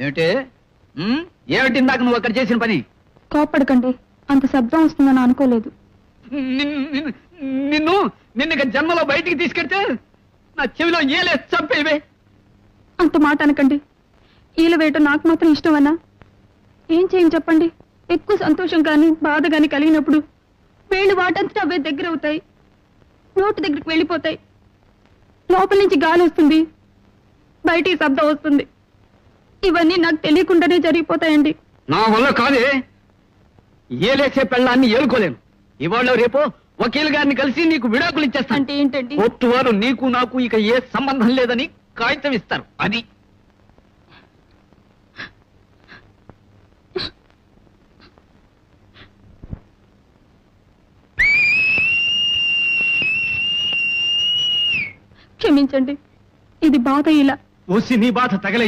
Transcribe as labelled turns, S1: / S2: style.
S1: ఏమిటి ఏమిటి ఇందాక నువ్వు అక్కడ చేసిన పని?
S2: కోపడకండి, అంత శబ్దం వస్తుందని అనుకోలేదు.
S1: నిన్ను జన్మలో బయటికి తీసుకెళ్తే నా చెవిలో ఏలే చంపేవే.
S2: అంత మాట అనకండి. ఈల వేయటం నాకు మాత్రం ఇష్టమన్నా? ఏం చేయని చెప్పండి. ఎక్కువ సంతోషం కానీ బాధ కానీ కలిగినప్పుడు వేళ్ళు వాటంతటా అవే దగ్గర అవుతాయి, నోటి దగ్గరికి వెళ్ళిపోతాయి. లోపల నుంచి గాలి వస్తుంది, బయటికి శబ్దం వస్తుంది. ఇవన్నీ నాకు తెలియకుండానే జరిగిపోతాయండి.
S1: నా వల్ల కాదే. ఏలేసే పెళ్ళాన్ని ఏలుకోలేను. ఇవాళ రేపు వకీల్ గారిని కలిసి నీకు విడాకులు ఇచ్చేస్తాను.
S2: అంటే ఏంటండి?
S1: కోర్టు వారు నీకు నాకు ఇక ఏ సంబంధం లేదని కాగితం ఇస్తారు. అది
S2: క్షమించండి, ఇది బాధ. ఇలా
S1: నీ బాధ తగలే